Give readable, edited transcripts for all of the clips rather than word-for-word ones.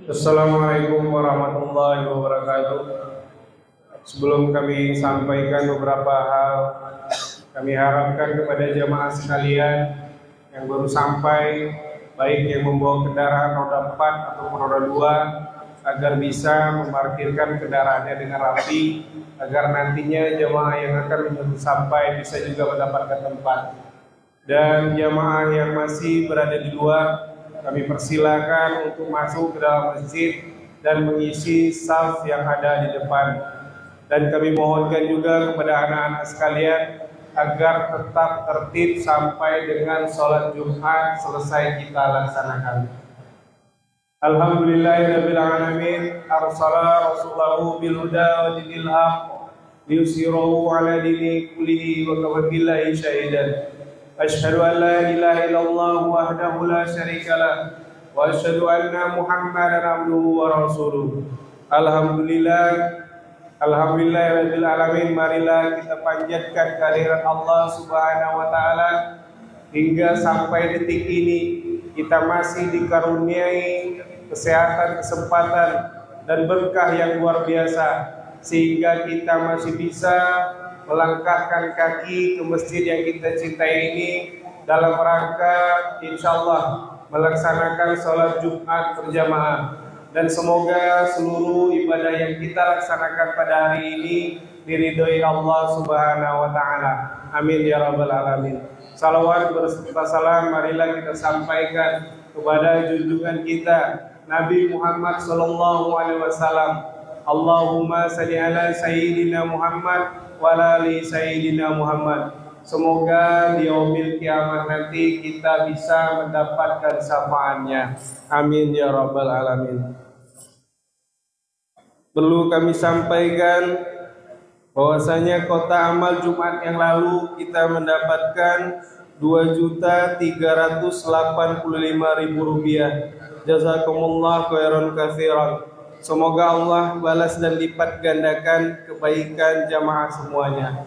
Assalamualaikum warahmatullahi wabarakatuh. Sebelum kami sampaikan beberapa hal, kami harapkan kepada jamaah sekalian yang baru sampai, baik yang membawa kendaraan roda 4 ataupun roda 2, agar bisa memarkirkan kendaraannya dengan rapi, agar nantinya jamaah yang akan menuju sampai bisa juga mendapatkan tempat. Dan jamaah yang masih berada di luar, kami persilakan untuk masuk ke dalam masjid dan mengisi saf yang ada di depan. Dan kami mohonkan juga kepada anak-anak sekalian agar tetap tertib sampai dengan sholat Jumat selesai kita laksanakan. Alhamdulillahirabbil alamin, arsala rasulahu bil huda wa dinil haq liyusirahu ala dini kullihi wa kafa billahi syahidan. Asyhadu an la ilaha illallah wahdahu la syarika lah wa asyhadu anna Muhammadan abduhu wa rasuluh. Alhamdulillahirabbil alamin. Marilah kita panjatkan kehadirat Allah Subhanahu wa taala hingga sampai detik ini kita masih dikaruniai kesehatan, kesempatan dan berkah yang luar biasa sehingga kita masih bisa melangkahkan kaki ke masjid yang kita cintai ini dalam rangka insyaallah melaksanakan sholat Jumat berjamaah. Dan semoga seluruh ibadah yang kita laksanakan pada hari ini diridhoi Allah Subhanahu wa taala. Amin ya rabbal alamin. Salawat berserta salam marilah kita sampaikan kepada junjungan kita Nabi Muhammad sallallahu alaihi wasallam. Allahumma shalli ala sayyidina Muhammad wa ali sayyidina Muhammad. Semoga di yaumil kiamat nanti kita bisa mendapatkan syafaatnya. Amin ya rabbal alamin. Perlu kami sampaikan bahwasanya kota amal Jumat yang lalu kita mendapatkan Rp2.385.000. Jazakumullah khairan katsiran. Semoga Allah balas dan lipat gandakan kebaikan jamaah semuanya.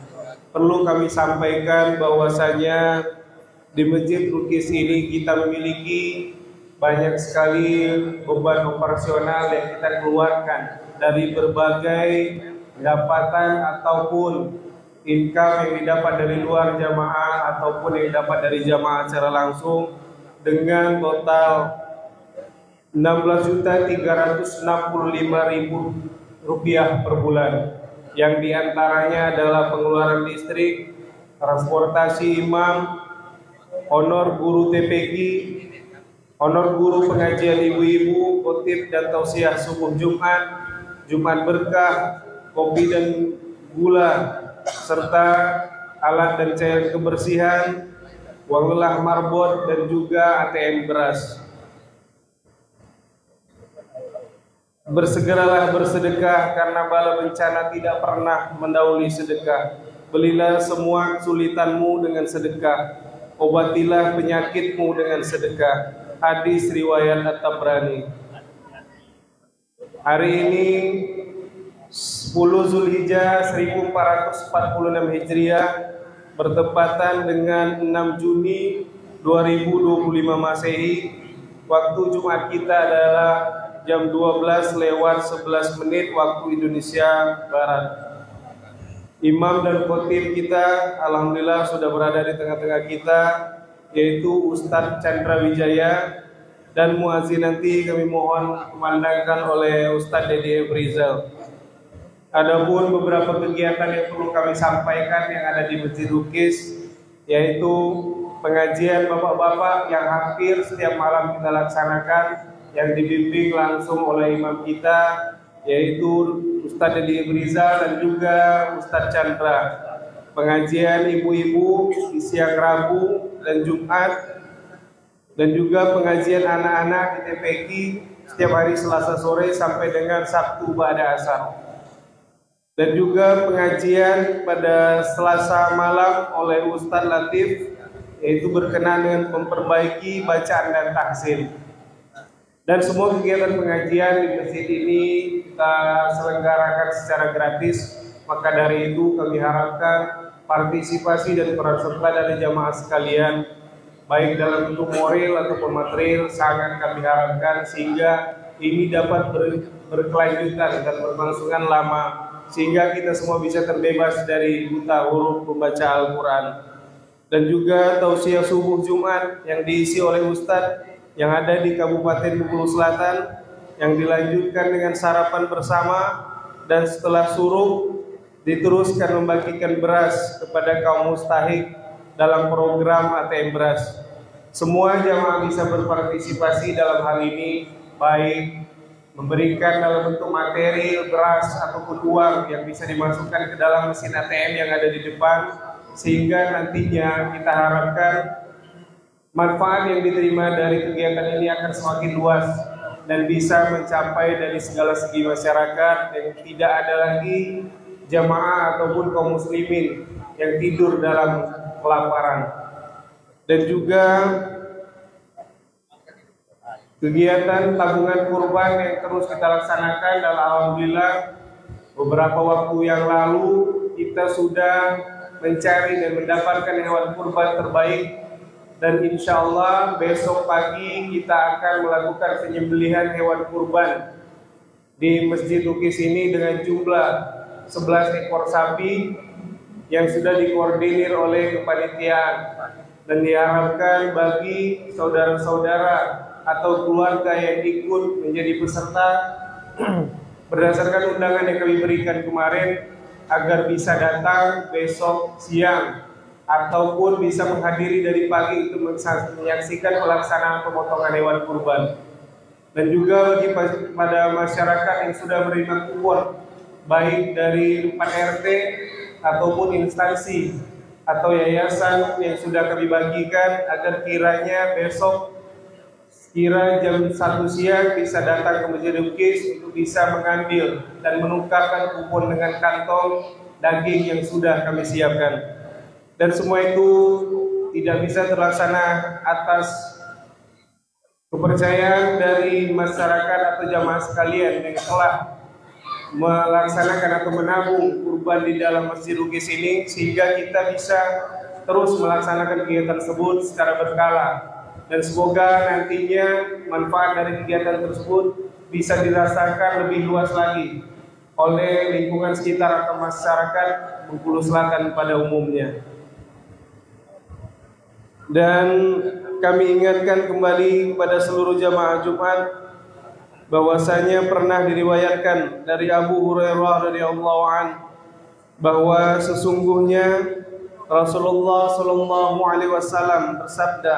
Perlu kami sampaikan bahwasanya di Masjid Rukis ini kita memiliki banyak sekali beban operasional yang kita keluarkan dari berbagai pendapatan ataupun income yang didapat dari luar jamaah ataupun yang didapat dari jamaah secara langsung dengan total Rp16.365.000 per bulan, yang diantaranya adalah pengeluaran listrik, transportasi imam, honor guru TPQ, honor guru pengajian ibu-ibu, khotib dan tausiah subuh Jumat, Jumat berkah, kopi dan gula, serta alat dan cairan kebersihan, uang lelah marbot dan juga ATM beras. Bersegeralah bersedekah karena bala bencana tidak pernah mendahului sedekah. Belilah semua kesulitanmu dengan sedekah. Obatilah penyakitmu dengan sedekah. Hadis riwayat At-Tabrani. Hari ini 10 Zulhijjah 1446 Hijriah bertepatan dengan 6 Juni 2025 Masehi. Waktu Jumat kita adalah jam 12:11 waktu Indonesia Barat. Imam dan khotib kita alhamdulillah sudah berada di tengah-tengah kita, yaitu Ustadz Chandra Wijaya, dan muazin nanti kami mohon kumandangkan oleh Ustadz Dedi Efrizal. Adapun beberapa kegiatan yang perlu kami sampaikan yang ada di Masjid Rukis, yaitu pengajian bapak-bapak yang hampir setiap malam kita laksanakan, yang dibimbing langsung oleh imam kita, yaitu Ustadz Dedi Efrizal dan juga Ustadz Chandra. Pengajian ibu-ibu di siang Rabu dan Jumat, dan juga pengajian anak-anak di TPQ setiap hari Selasa sore sampai dengan Sabtu ba'da asar. Dan juga pengajian pada Selasa malam oleh Ustadz Latif, yaitu berkenaan dengan memperbaiki bacaan dan tahsin. Dan semua kegiatan pengajian di masjid ini kita selenggarakan secara gratis. Maka dari itu kami harapkan partisipasi dan peran serta dari jamaah sekalian, baik dalam bentuk moral ataupun material, sangat kami harapkan sehingga ini dapat berkelanjutan dan berlangsungan lama, sehingga kita semua bisa terbebas dari buta huruf membaca Al-Quran. Dan juga tausiah subuh Jumat yang diisi oleh Ustadz yang ada di Kabupaten Bengkulu Selatan, yang dilanjutkan dengan sarapan bersama, dan setelah suruh diteruskan membagikan beras kepada kaum mustahik dalam program ATM beras. Semua jamaah bisa berpartisipasi dalam hal ini, baik memberikan dalam bentuk materi, beras, ataupun uang yang bisa dimasukkan ke dalam mesin ATM yang ada di depan, sehingga nantinya kita harapkan manfaat yang diterima dari kegiatan ini akan semakin luas dan bisa mencapai dari segala segi masyarakat, dan tidak ada lagi jamaah ataupun kaum muslimin yang tidur dalam kelaparan. Dan juga kegiatan tabungan kurban yang terus kita laksanakan, dan alhamdulillah beberapa waktu yang lalu kita sudah mencari dan mendapatkan hewan kurban terbaik, dan insya Allah besok pagi kita akan melakukan penyembelihan hewan kurban di Masjid Ukis ini dengan jumlah 11 ekor sapi yang sudah dikoordinir oleh kepanitiaan, dan diharapkan bagi saudara-saudara atau keluarga yang ikut menjadi peserta berdasarkan undangan yang kami berikan kemarin, agar bisa datang besok siang ataupun bisa menghadiri dari pagi untuk menyaksikan pelaksanaan pemotongan hewan kurban. Dan juga bagi pada masyarakat yang sudah menerima kupon, baik dari depan RT ataupun instansi atau yayasan yang sudah kami bagikan, agar kiranya besok kira jam 1 siang bisa datang ke Masjid Ukis untuk bisa mengambil dan menukarkan kupon dengan kantong daging yang sudah kami siapkan. Dan semua itu tidak bisa terlaksana atas kepercayaan dari masyarakat atau jamaah sekalian yang telah melaksanakan atau menabung kurban di dalam Masjid Ukis ini, sehingga kita bisa terus melaksanakan kegiatan tersebut secara berkala. Dan semoga nantinya manfaat dari kegiatan tersebut bisa dirasakan lebih luas lagi oleh lingkungan sekitar atau masyarakat Bengkulu Selatan pada umumnya. Dan kami ingatkan kembali kepada seluruh jamaah Jumat bahwasanya pernah diriwayatkan dari Abu Hurairah radhiyallahu an bahwa sesungguhnya Rasulullah sallallahu alaihi wasallam bersabda,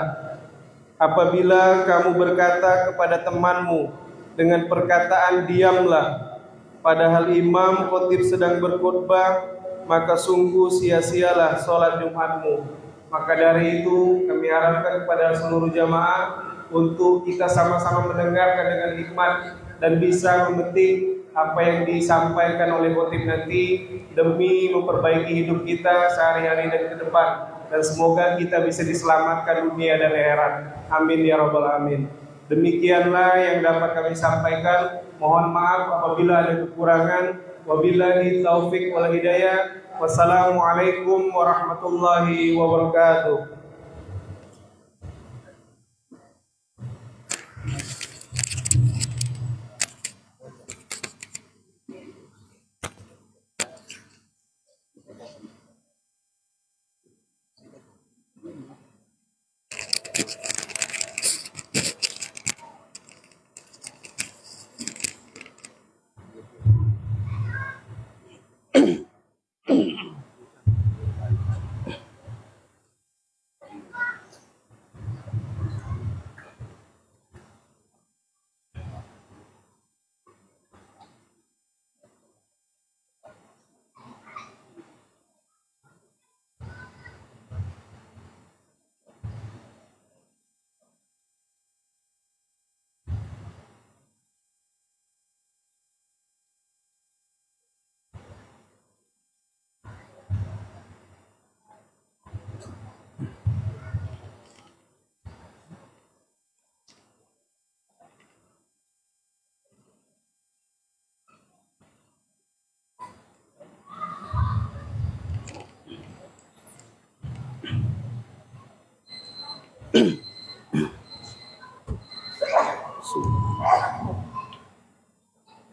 apabila kamu berkata kepada temanmu dengan perkataan diamlah, padahal imam khotib sedang berkhutbah, maka sungguh sia-sialah sholat Jumatmu. Maka dari itu kami harapkan kepada seluruh jamaah untuk kita sama-sama mendengarkan dengan hikmat dan bisa memetik apa yang disampaikan oleh khotib nanti demi memperbaiki hidup kita sehari-hari dan ke depan. Dan semoga kita bisa diselamatkan dunia dan akhirat. Amin ya rabbal alamin. Demikianlah yang dapat kami sampaikan. Mohon maaf apabila ada kekurangan. Wabillahi taufik wal hidayah. Wassalamualaikum warahmatullahi wabarakatuh.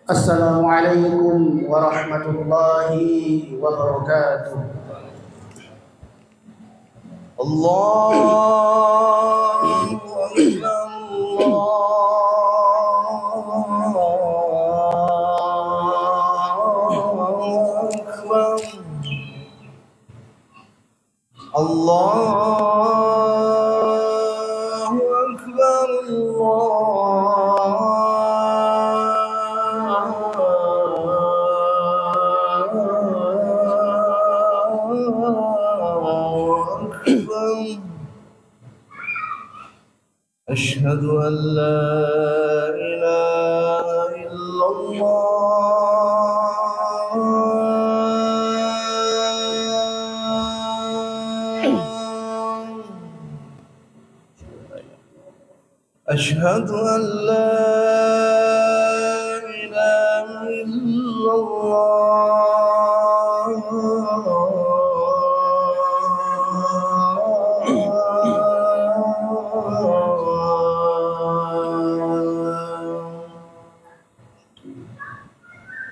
Assalamualaikum warahmatullahi wabarakatuh. Allahu Akbar, Allahu Akbar, أشهد أن لا إله إلا الله، أشهد أن لا إله إلا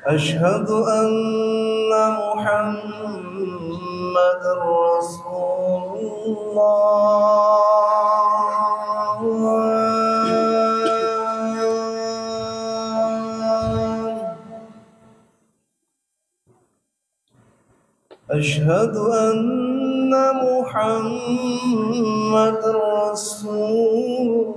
أشهد أن محمد رسول الله، أشهد أن محمد رسول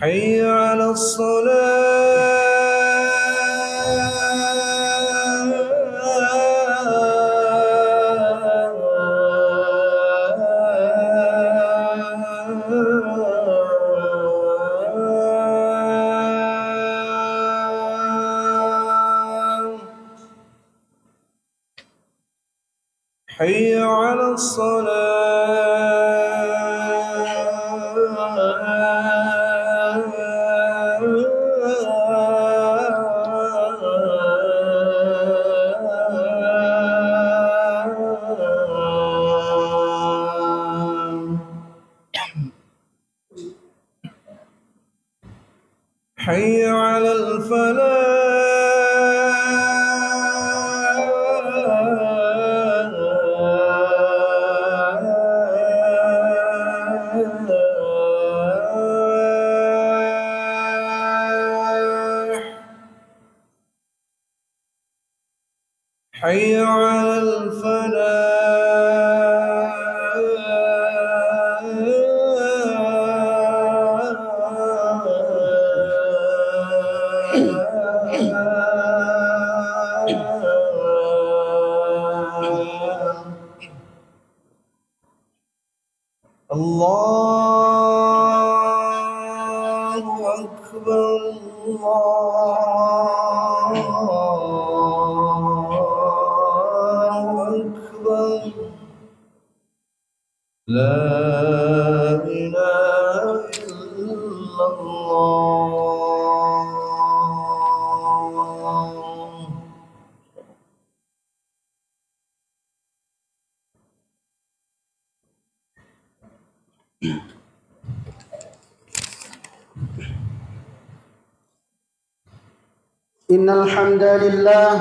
حي على الصلاة، حي على حي على الفلاح، حي على الله أكبر، الله أكبر، لا إله إلا الله. إن الحمد لله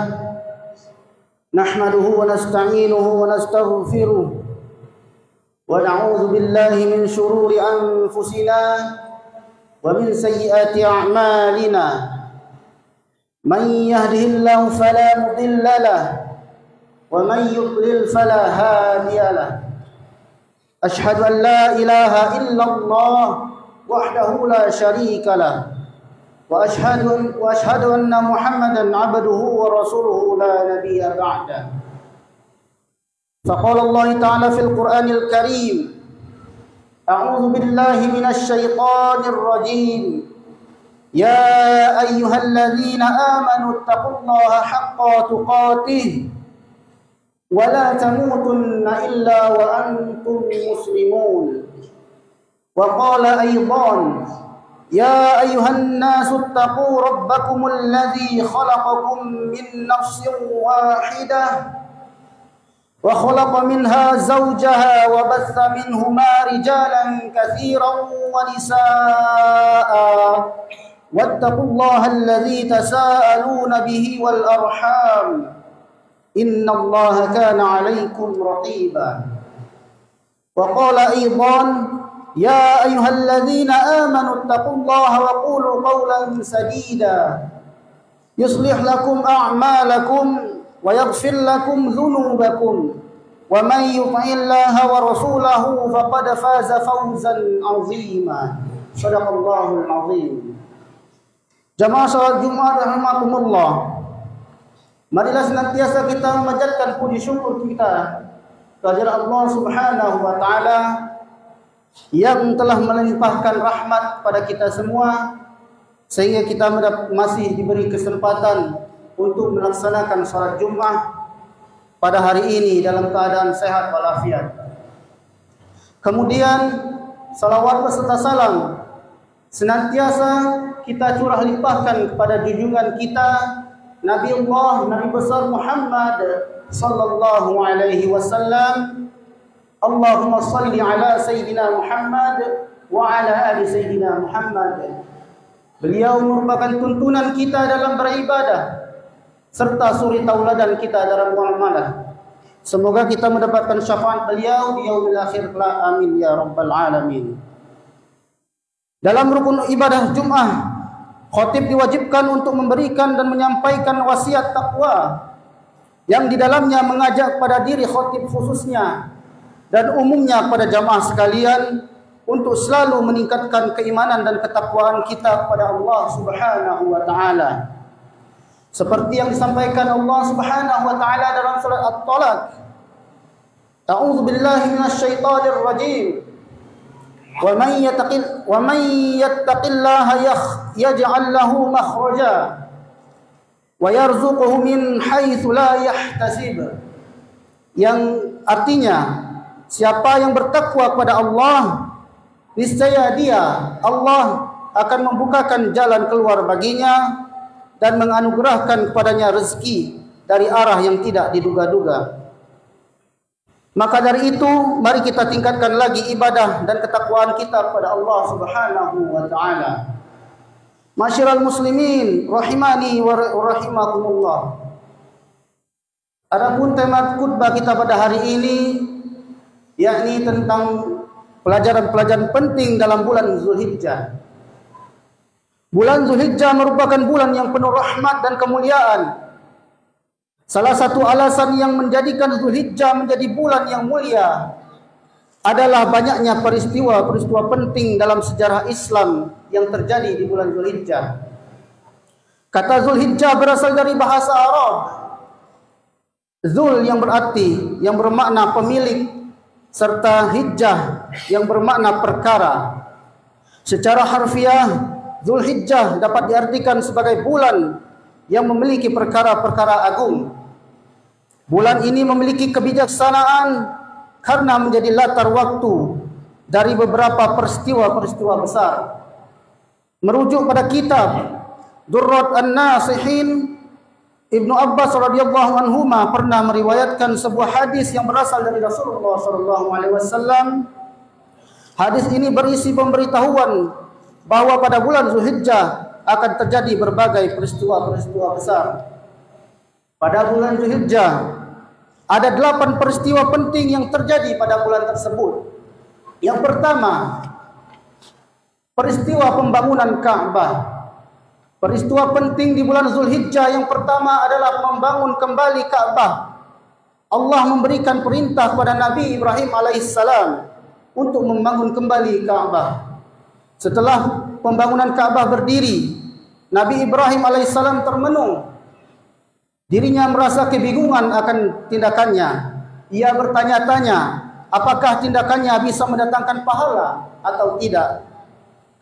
نحمده ونستعينه ونستغفره ونعوذ بالله من شرور أنفسنا ومن سيئات أعمالنا، من يهده الله فلا مضل له ومن يضلل فلا هادي له. أشهد أن لا إله إلا الله وحده لا شريك له، وأشهد أن محمدا عبده ورسوله لا نبي بعده. فقال الله تعالى في القرآن الكريم: أعوذ بالله من الشيطان الرجيم، يا أيها الذين آمنوا اتقوا الله حق تقاته ولا تموتن إلا وأنتم مسلمون. وقال أيضا: يا أيها الناس اتقوا ربكم الذي خلقكم من نفس واحدة وخلق منها زوجها وبث منهما رجالا كثيرا ونساء واتقوا الله الذي تساءلون به والأرحام إن الله كان عليكم رقيبا وقال أيضا يا أيها الذين آمنوا اتقوا الله وقولوا قولا سديدا يصلح لكم أعمالكم ويغفر لكم ذنوبكم ومن يطع الله ورسوله فقد فاز فوزا عظيما صدق الله العظيم. Jamaah salat Jumat rahimakumullah, marilah senantiasa kita memanjatkan puji syukur kita kehadirat Allah Subhanahu wa taala yang telah melimpahkan rahmat pada kita semua sehingga kita masih diberi kesempatan untuk melaksanakan salat Jumat pada hari ini dalam keadaan sehat walafiat. Kemudian salawat beserta salam senantiasa kita curah limpahkan kepada junjungan kita Nabi Allah, Nabi besar Muhammad sallallahu alaihi wasallam. Allahumma salli ala Sayyidina Muhammad wa ala ali Sayyidina Muhammad. Beliau merupakan tuntunan kita dalam beribadah serta suri tauladan kita dalam muamalah. Semoga kita mendapatkan syafaat beliau di yaumil akhir kelak. Amin ya rabbal alamin. Dalam rukun ibadah Jumat, khatib diwajibkan untuk memberikan dan menyampaikan wasiat takwa yang di dalamnya mengajak pada diri khatib khususnya dan umumnya pada jamaah sekalian untuk selalu meningkatkan keimanan dan ketakwaan kita kepada Allah Subhanahu wa taala. Seperti yang disampaikan Allah Subhanahu wa taala dalam surat At-Talaq. A'udzu billahi minasyaitonir rajim. Wa man yattaqillaha yaj'al lahu makhraja wa yarzuquhu min haitsu la yahtasib. Yang artinya, siapa yang bertakwa kepada Allah, niscaya dia Allah akan membukakan jalan keluar baginya dan menganugerahkan kepadanya rezeki dari arah yang tidak diduga-duga. Maka dari itu, mari kita tingkatkan lagi ibadah dan ketakwaan kita kepada Allah Subhanahu wa taala. Masyiral muslimin rahimani wa rahimakumullah. Adapun tema khutbah kita pada hari ini yakni tentang pelajaran-pelajaran penting dalam bulan Zulhijjah. Bulan Zulhijjah merupakan bulan yang penuh rahmat dan kemuliaan. Salah satu alasan yang menjadikan Zulhijjah menjadi bulan yang mulia adalah banyaknya peristiwa-peristiwa penting dalam sejarah Islam yang terjadi di bulan Zulhijjah. Kata Zulhijjah berasal dari bahasa Arab. Zul yang berarti, yang bermakna pemilik, serta hijjah yang bermakna perkara. Secara harfiah, Zulhijjah dapat diartikan sebagai bulan yang memiliki perkara-perkara agung. Bulan ini memiliki kebijaksanaan karena menjadi latar waktu dari beberapa peristiwa-peristiwa besar. Merujuk pada kitab Durrat An-Nasihin, Ibnu Abbas radhiyallahu anhuma pernah meriwayatkan sebuah hadis yang berasal dari Rasulullah sallallahu alaihi wasallam. Hadis ini berisi pemberitahuan bahwa pada bulan Zulhijjah akan terjadi berbagai peristiwa-peristiwa besar. Pada bulan Zulhijjah ada 8 peristiwa penting yang terjadi pada bulan tersebut. Yang pertama, peristiwa pembangunan Ka'bah. Peristiwa penting di bulan Zulhijjah yang pertama adalah membangun kembali Ka'bah. Allah memberikan perintah kepada Nabi Ibrahim alaihissalam untuk membangun kembali Ka'bah. Setelah pembangunan Ka'bah berdiri, Nabi Ibrahim alaihissalam termenung. Dirinya merasa kebingungan akan tindakannya. Ia bertanya-tanya, apakah tindakannya bisa mendatangkan pahala atau tidak.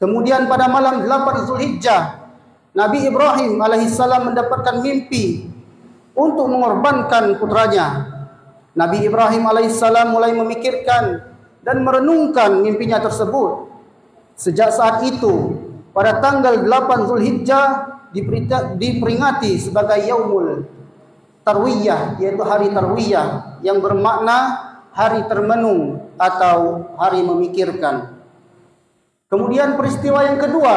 Kemudian pada malam 8 Zulhijjah, Nabi Ibrahim alaihissalam mendapatkan mimpi untuk mengorbankan putranya. Nabi Ibrahim alaihissalam mulai memikirkan dan merenungkan mimpinya tersebut. Sejak saat itu, pada tanggal 8 Zulhijjah diperingati sebagai Yaumul Tarwiyah, yaitu hari Tarwiyah yang bermakna hari termenung atau hari memikirkan. Kemudian peristiwa yang kedua,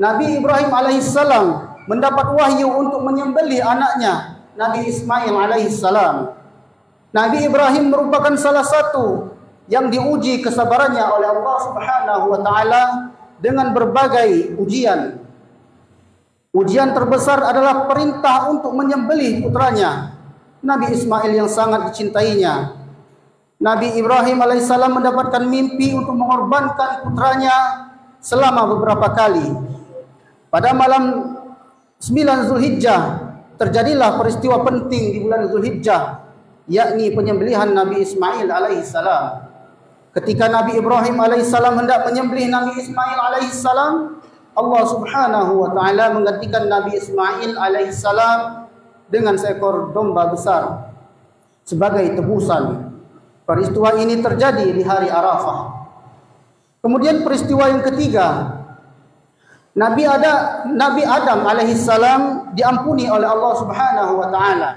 Nabi Ibrahim alaihissalam mendapat wahyu untuk menyembelih anaknya Nabi Ismail alaihissalam. Nabi Ibrahim merupakan salah satu yang diuji kesabarannya oleh Allah Subhanahu wa taala dengan berbagai ujian. Ujian terbesar adalah perintah untuk menyembelih putranya Nabi Ismail yang sangat dicintainya. Nabi Ibrahim alaihissalam mendapatkan mimpi untuk mengorbankan putranya selama beberapa kali. Pada malam 9 Zulhijjah terjadilah peristiwa penting di bulan Zulhijjah, yakni penyembelihan Nabi Ismail alaihissalam. Ketika Nabi Ibrahim alaihissalam hendak menyembelih Nabi Ismail alaihissalam, Allah Subhanahu wa taala menggantikan Nabi Ismail alaihissalam dengan seekor domba besar sebagai tebusan. Peristiwa ini terjadi di hari Arafah. Kemudian peristiwa yang ketiga, Nabi Adam alaihissalam diampuni oleh Allah Subhanahu wa taala.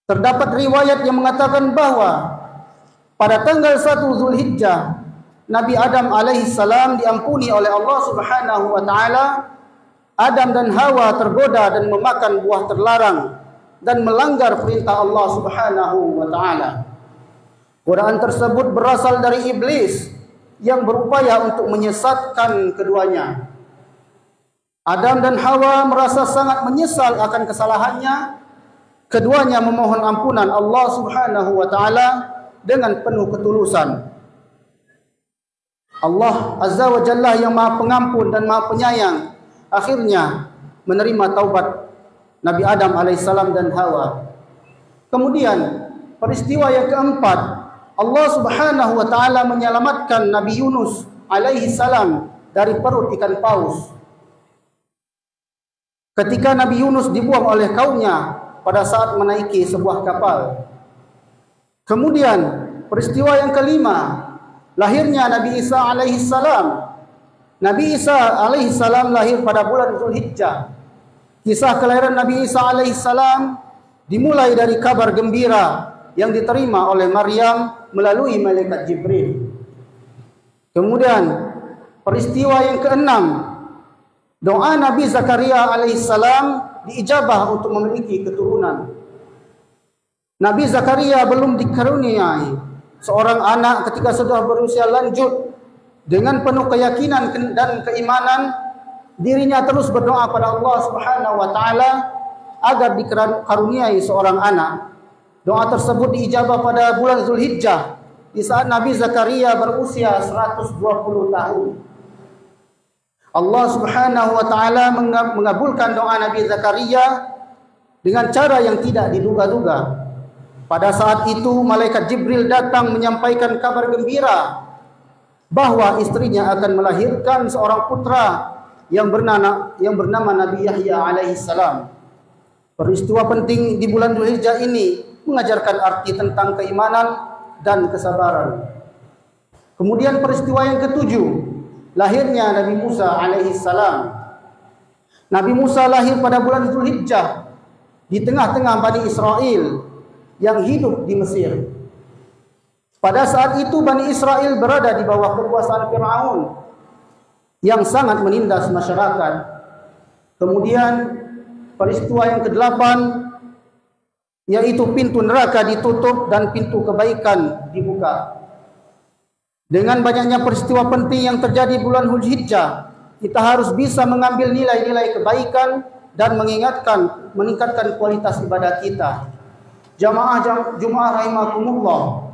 Terdapat riwayat yang mengatakan bahwa pada tanggal 1 Zulhijjah Nabi Adam alaihissalam diampuni oleh Allah Subhanahu wa taala. Adam dan Hawa tergoda dan memakan buah terlarang dan melanggar perintah Allah Subhanahu wa taala. Godaan tersebut berasal dari iblis yang berupaya untuk menyesatkan keduanya. Adam dan Hawa merasa sangat menyesal akan kesalahannya. Keduanya memohon ampunan Allah Subhanahu wa taala dengan penuh ketulusan. Allah Azza wa Jalla yang Maha Pengampun dan Maha Penyayang akhirnya menerima taubat Nabi Adam alaihissalam dan Hawa. Kemudian peristiwa yang keempat, Allah Subhanahu wa taala menyelamatkan Nabi Yunus alaihissalam dari perut ikan paus. Ketika Nabi Yunus dibuang oleh kaumnya pada saat menaiki sebuah kapal. Kemudian peristiwa yang kelima, lahirnya Nabi Isa alaihissalam. Nabi Isa alaihissalam lahir pada bulan Zulhijjah. Kisah kelahiran Nabi Isa alaihissalam dimulai dari kabar gembira yang diterima oleh Maryam melalui malaikat Jibril. Kemudian peristiwa yang keenam, doa Nabi Zakaria alaihissalam diijabah untuk memiliki keturunan. Nabi Zakaria belum dikaruniai seorang anak ketika sudah berusia lanjut. Dengan penuh keyakinan dan keimanan, dirinya terus berdoa pada Allah Subhanahu wa taala agar dikaruniai seorang anak. Doa tersebut diijabah pada bulan Zulhijjah di saat Nabi Zakaria berusia 120 tahun. Allah Subhanahu wa taala mengabulkan doa Nabi Zakaria dengan cara yang tidak diduga-duga. Pada saat itu malaikat Jibril datang menyampaikan kabar gembira bahwa istrinya akan melahirkan seorang putra yang bernama Nabi Yahya alaihissalam. Peristiwa penting di bulan Zulhijjah ini mengajarkan arti tentang keimanan dan kesabaran. Kemudian peristiwa yang ketujuh, lahirnya Nabi Musa alaihissalam. Nabi Musa lahir pada bulan Zulhijjah di tengah-tengah Bani Israel yang hidup di Mesir. Pada saat itu Bani Israel berada di bawah kekuasaan Fir'aun yang sangat menindas masyarakat. Kemudian peristiwa yang ke-8, yaitu pintu neraka ditutup dan pintu kebaikan dibuka. Dengan banyaknya peristiwa penting yang terjadi bulan Zulhijjah, kita harus bisa mengambil nilai-nilai kebaikan dan meningkatkan kualitas ibadah kita. Jamaah Jumat rahimakumullah.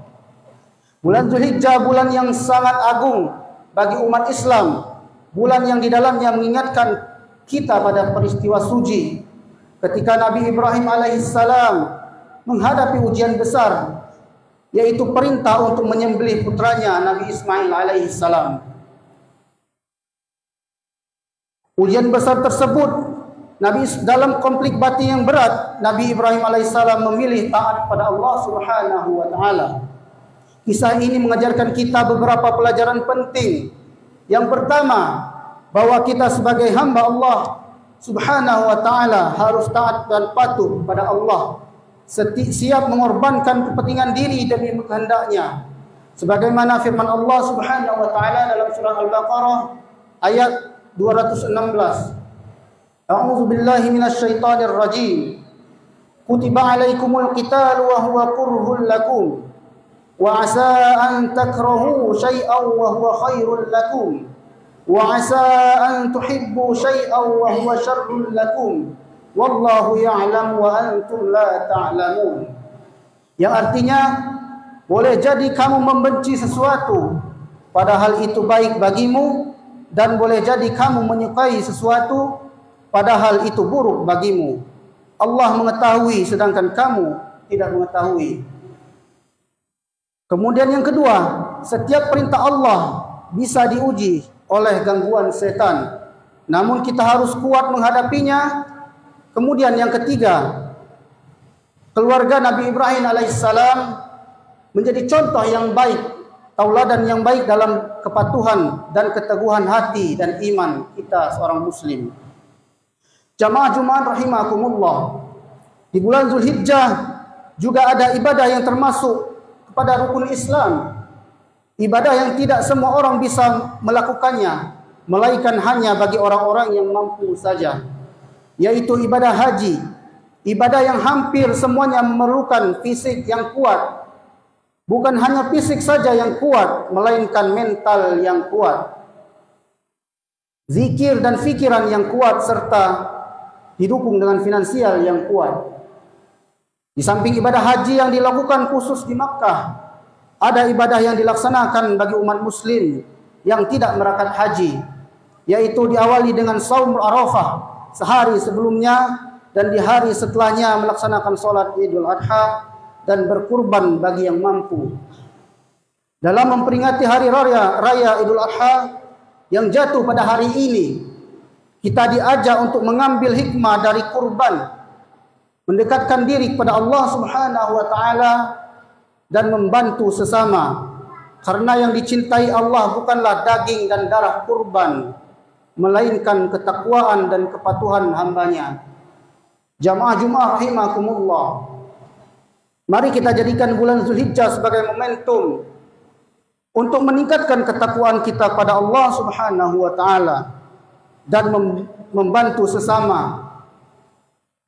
Bulan Zulhijjah bulan yang sangat agung bagi umat Islam. Bulan yang di dalamnya mengingatkan kita pada peristiwa suci ketika Nabi Ibrahim alaihissalam menghadapi ujian besar, yaitu perintah untuk menyembelih putranya Nabi Ismail alaihissalam. Ujian besar tersebut, dalam konflik batin yang berat, Nabi Ibrahim alaihissalam memilih taat pada Allah Subhanahu wa taala. Kisah ini mengajarkan kita beberapa pelajaran penting. Yang pertama, bahwa kita sebagai hamba Allah Subhanahu wa ta'ala harus taat dan patuh kepada Allah, siap mengorbankan kepentingan diri demi kehendaknya, sebagaimana firman Allah Subhanahu wa ta'ala dalam surah Al-Baqarah ayat 216. A'udzu billahi minasyaitonir rajim. Kutiba alaikumul qitalu wa huwa kurhul lakum wa 'asa an takrahu syai'an wa huwa khairul lakum wa 'asa an tuhibbu syai'an wa huwa syarrul lakum wallahu ya'lam wa antum la ta'lamun. Yang artinya, boleh jadi kamu membenci sesuatu padahal itu baik bagimu, dan boleh jadi kamu menyukai sesuatu padahal itu buruk bagimu. Allah mengetahui sedangkan kamu tidak mengetahui. Kemudian yang kedua, setiap perintah Allah bisa diuji oleh gangguan setan, namun kita harus kuat menghadapinya. Kemudian yang ketiga, keluarga Nabi Ibrahim alaihissalam menjadi contoh yang baik, tauladan yang baik dalam kepatuhan dan keteguhan hati dan iman kita seorang muslim. Jamaah Jumat rahimakumullah, di bulan Zulhijjah juga ada ibadah yang termasuk kepada rukun Islam, ibadah yang tidak semua orang bisa melakukannya, melainkan hanya bagi orang-orang yang mampu saja, yaitu ibadah haji, ibadah yang hampir semuanya memerlukan fisik yang kuat. Bukan hanya fisik saja yang kuat, melainkan mental yang kuat, zikir dan fikiran yang kuat, serta didukung dengan finansial yang kuat. Di samping ibadah haji yang dilakukan khusus di Makkah, ada ibadah yang dilaksanakan bagi umat muslim yang tidak merakat haji, yaitu diawali dengan saum Arafah sehari sebelumnya, dan di hari setelahnya melaksanakan sholat Idul Adha dan berkurban bagi yang mampu. Dalam memperingati hari raya Idul Adha yang jatuh pada hari ini, kita diajak untuk mengambil hikmah dari kurban, mendekatkan diri kepada Allah Subhanahu wa ta'ala, dan membantu sesama. Karena yang dicintai Allah bukanlah daging dan darah kurban, melainkan ketakwaan dan kepatuhan hambanya. Jamaah Jumat rahimakumullah, mari kita jadikan bulan Zulhijjah sebagai momentum untuk meningkatkan ketakwaan kita pada Allah Subhanahu wa ta'ala dan membantu sesama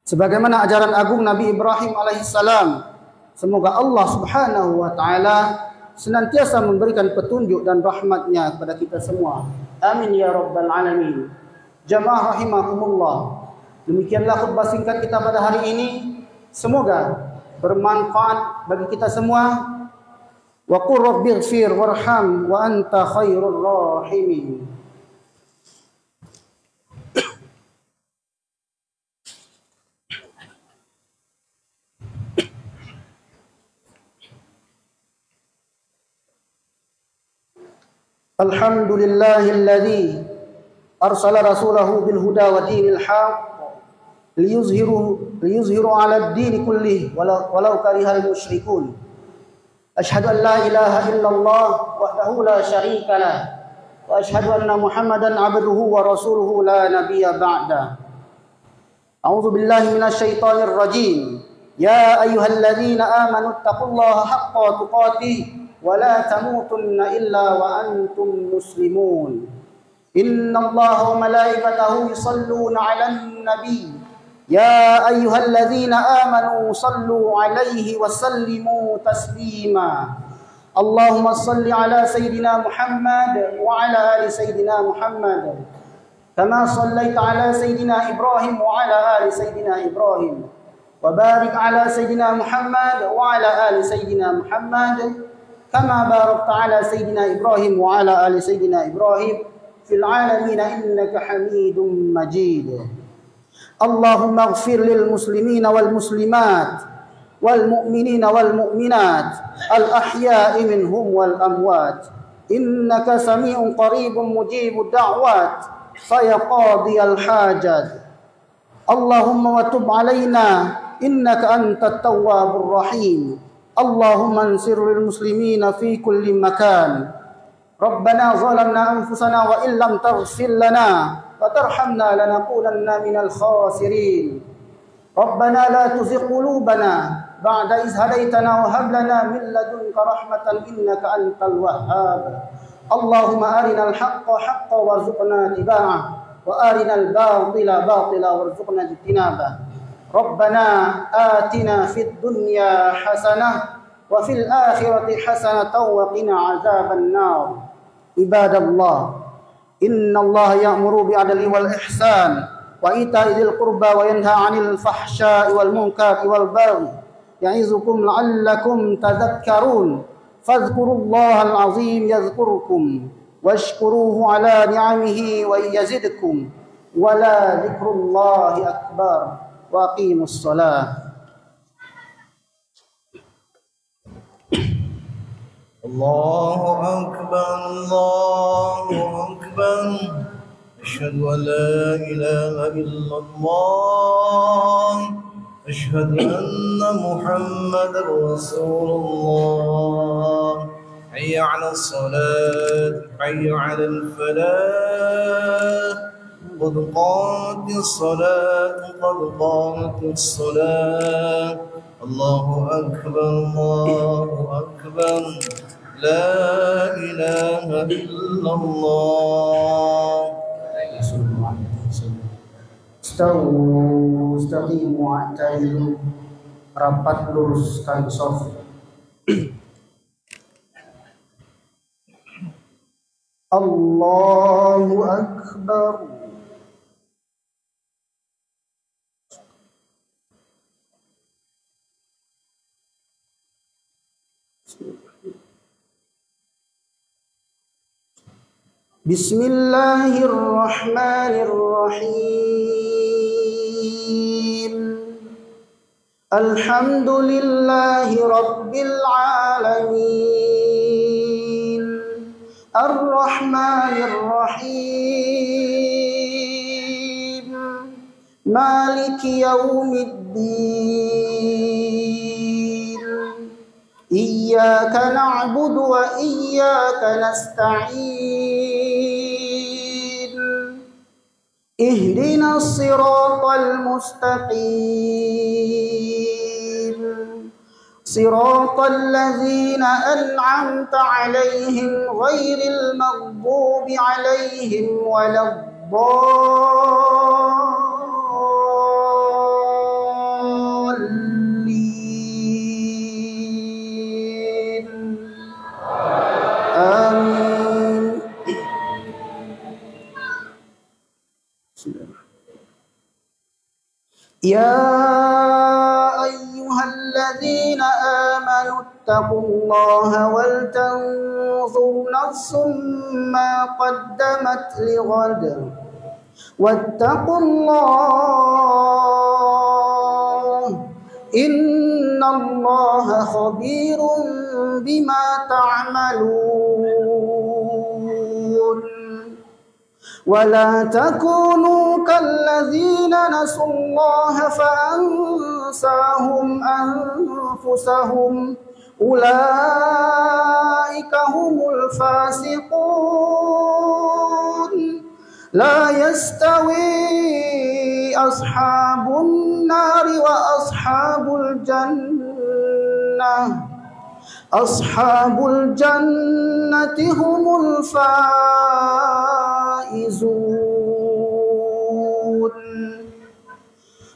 sebagaimana ajaran agung Nabi Ibrahim alaihissalam. Semoga Allah Subhanahu wa ta'ala senantiasa memberikan petunjuk dan rahmatnya kepada kita semua. Amin ya rabbal alamin. Jamaah rahimakumullah, demikianlah khutbah singkat kita pada hari ini. Semoga bermanfaat bagi kita semua. Wa qur rabbighfir warham wa anta khairur rahimin. Alhamdulillahilladzi arsala rasulahu bil huda wa dinil haqq liyuzhiru 'ala ad-din kullih walau karihal musyrikun. Asyhadu an la ilaha illallah wahdahu la syarika lah wa asyhadu anna Muhammadan 'abduhu wa rasuluhu la nabiyya ba'da. A'udzu billahi minasyaitonir rajim. Ya ayyuhalladzina amanu taqullaha haqqa tuqatih ولا تموتن إلا وأنتم مسلمون إن الله وملائكته يصلون على النبي يا أيها الذين آمنوا صلوا عليه وسلموا تسليما اللهم صل على سيدنا محمد وعلى آل سيدنا محمد كما صليت على سيدنا إبراهيم وعلى آل سيدنا إبراهيم وبارك على سيدنا محمد وعلى آل سيدنا محمد كما باركت على سيدنا إبراهيم وعلى آل سيدنا إبراهيم في العالمين إنك حميد مجيد. اللهم اغفر للمسلمين والمسلمات والمؤمنين والمؤمنات الأحياء منهم والأموات إنك سميع قريب مجيب الدعوات فيا قاضي الحاجات. اللهم وتب علينا إنك أنت التواب الرحيم. اللهم انصر المسلمين في كل مكان ربنا ظلمنا أنفسنا وإن لم تغفر لنا وترحمنا لنكونن من الخاسرين ربنا لا تزغ قلوبنا بعد إذ هديتنا وهب لنا من لدنك رحمة إنك أنت الوهاب اللهم أرنا الحق حقا وارزقنا اتباعه وأرنا الباطل باطلا وارزقنا اجتنابه ربنا آتنا في الدنيا حسنة وفي الآخرة حسنة وقنا عذاب النار عباد الله إن الله يأمر بالعدل والإحسان وإيتاء ذي القربى وينهى عن الفحشاء والمنكر والبغي يعظكم لعلكم تذكرون فاذكروا الله العظيم يذكركم واشكروه على نعمه ويزدكم ولا ذكر الله أكبر وأقيموا الصلاة الله أكبر الله أكبر أشهد أن لا إله إلا الله أشهد أن محمدا رسول الله حي على الصلاة حي على الفلاح قد قامت الصلاة قد قامت الصلاة الله أكبر الله أكبر لا إله إلا الله Istawu istaqimu wa'tadilu rapat luruskan shaf Allahu Akbar Bismillahirrahmanirrahim Alhamdulillahi Rabbil Alamin Ar-Rahmanir-Rahim Maliki Yawmiddin Iyyaka na'budu wa iyyaka nasta'in Ihdina as-siratal mustaqim Siratal ladzina an'amta 'alaihim ghairil maghdubi 'alaihim waladdallin Amin Ya ayyuhalladzina amanu ittaqullaha wal tanzur nafsum ma qaddamat lighad wattaqullaha innallaha khabirun bima ta'malun ولا تكونوا كالذين نسوا الله فأنساهم أنفسهم أولئك هم الفاسقون لا يستوي أصحاب النار وأصحاب الجنة أصحاب الجنة هم الفائزون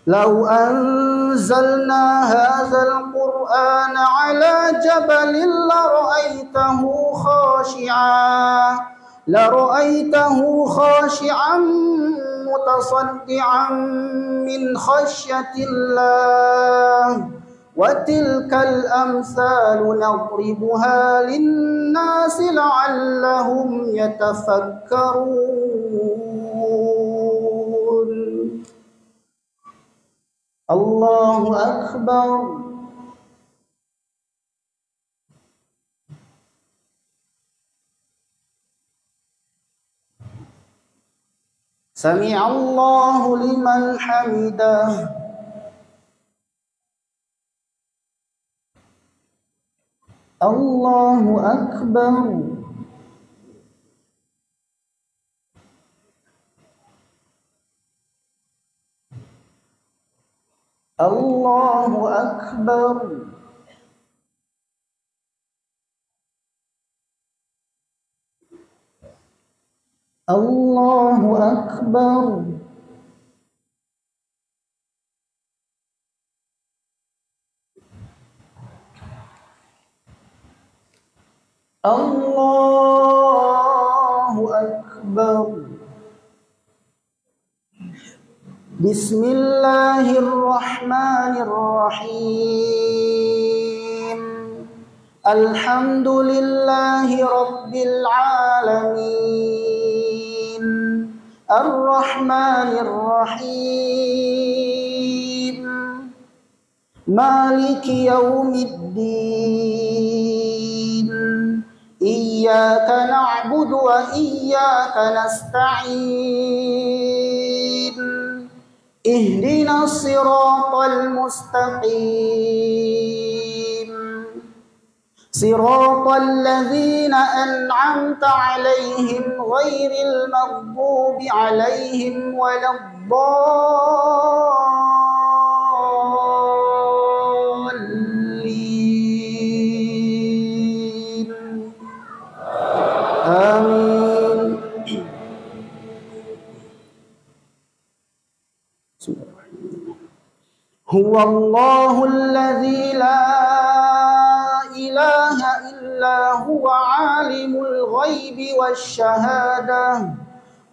لو أنزلنا هذا القرآن على جبل لرأيته خاشعا متصدعا من خشية الله وتلك الأمثال نضربها للناس لعلهم يتفكرون الله أكبر سمع الله لمن حمده الله أكبر Allahu Akbar. Allahu Akbar. Allahu Akbar. Bismillahirrahmanirrahim. Alhamdulillahi Rabbil alamin. Ar-Rahmanir-Rahim. Maliki yaumiddin. Iyyaka na'budu wa iyyaka nasta'in. Ihdinas siratal mustaqim. Siratal ladzina an'amta 'alaihim ghairil maghdubi 'alaihim waladdallin. Amin. Huwallahu alladzi la ilaha illa huwa alimul ghaibi wasyahadah.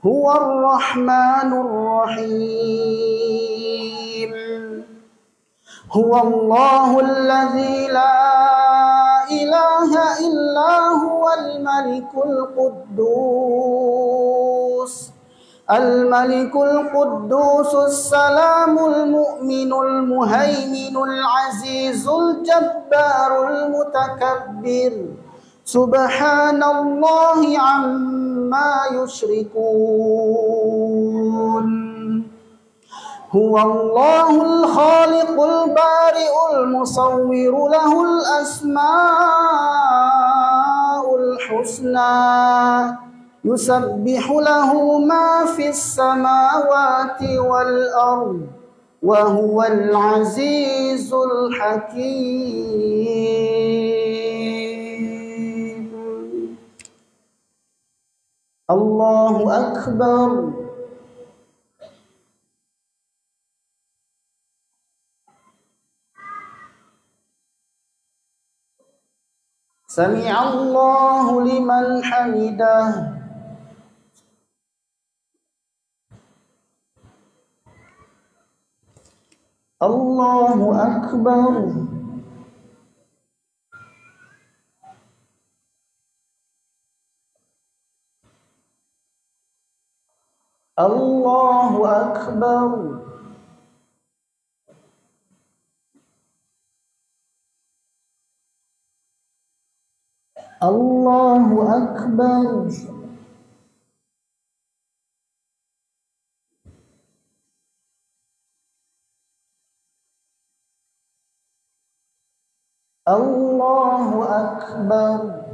Huwar rahmanur rahim. Huwallahu alladzi la ilaha illa huwal malikul quddus. Al-Malikul Quddusus Salamul Mu'minul Muhaiminul Azizul Jabbarul Mutakabbir. Subhanallahi amma yushrikun. Huwallahul khaliqul bari'ul musawwiru lahul asma'ul husna. Yusabbihu lahu ma fis samawati wal ard wa huwal azizul hakim. Allahu Akbar. Sami'allahu liman hamidah. Allahu Akbar. Allahu Akbar. Allahu Akbar. Allahu Akbar.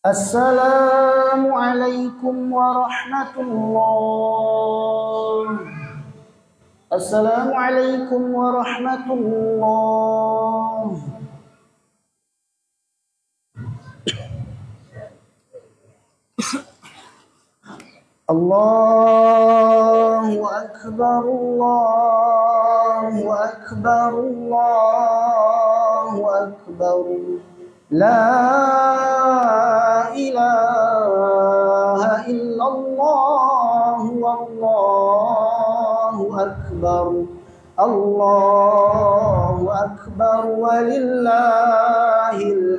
Assalamualaikum warahmatullah. Assalamualaikum warahmatullah. Allahu Akbar. Allahu Akbar. Allahu Akbar. La ilaha illallah wallahu akbar. Allahu akbar walillahil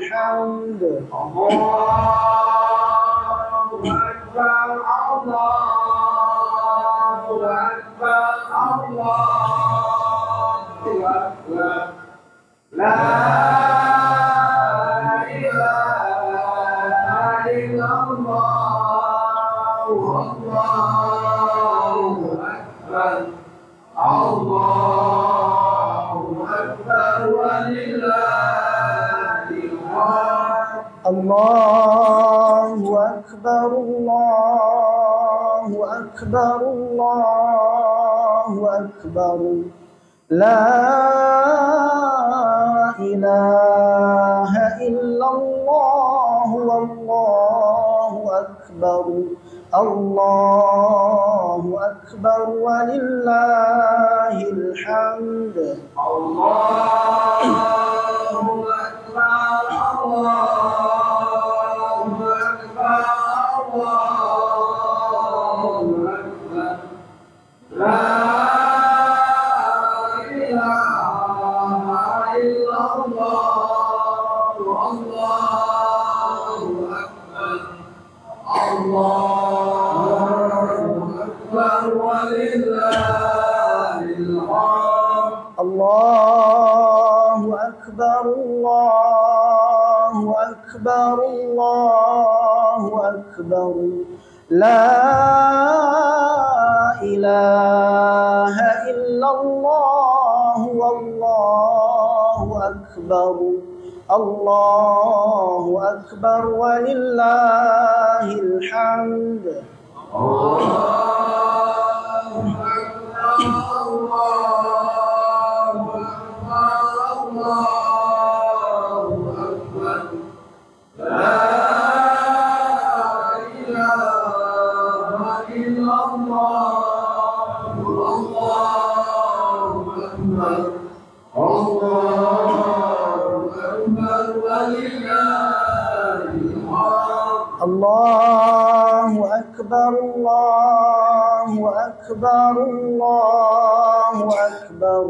hamd. Allahu akbar. Allahu akbar. Allahu La ilaha illallah, Allahu akbar, Allahu akbar, walillahil hamd. Allahu akbar, Allahu akbar, Allahu akbar. La ilaha illallah, wallahu akbar, Allahu akbar, walillahil hamd. Allahu akbar, Allahu akbar, Allahu akbar. La Allahu akbar, Allahu akbar, Allahu akbar. La ilaha illallah, wallahu akbar, Allahu akbar, walillahil hamd. Allahu akbar, Allahu akbar, Allahu akbar.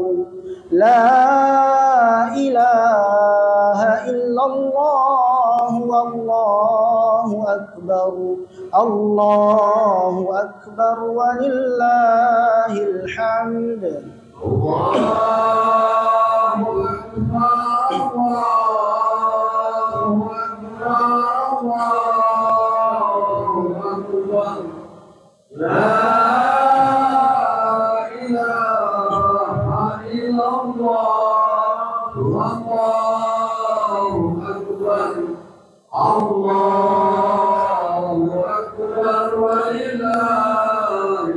La ilaha illallah, wallahu akbar, Allahu akbar, walillahil hamd. Allahu akbar, Allahu akbar. La ilaha illallah, Allahu akbar, Allahu akbar, walillahil hamd.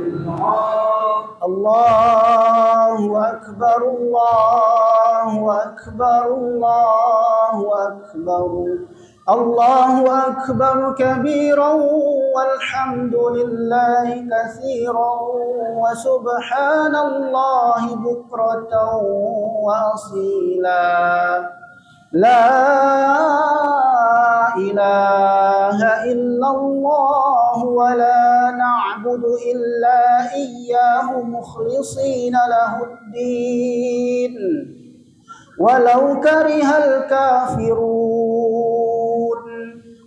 Allahu akbar, Allahu akbar, Allahu akbar. Allahu akbar kabiran walhamdulillahi katsiran wa subhanallahi bukratan wa asila. La ilaha illallah wa la na'budu illa iyyahu mukhlishina lahuddin walau karihal kafirun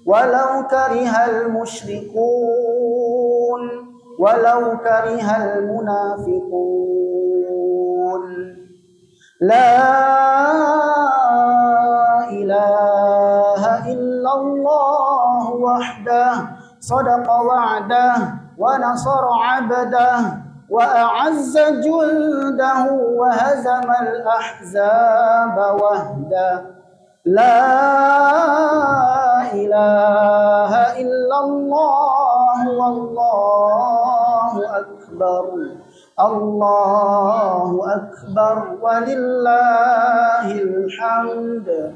walau karihal musyrikun walau karihal munafiqun. La ilaha illallah wahdah sadaqa wa'dah wa nasara 'abdah wa a'azza jundahu wa hazama al-ahzaba wahdah. La ilaha illallah wallahu akbar, Allahu akbar, walillahil hamd.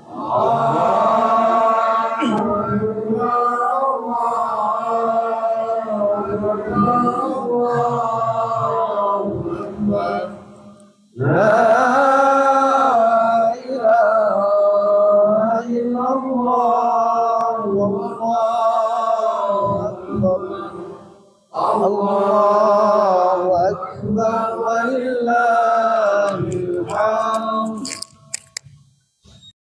Allahu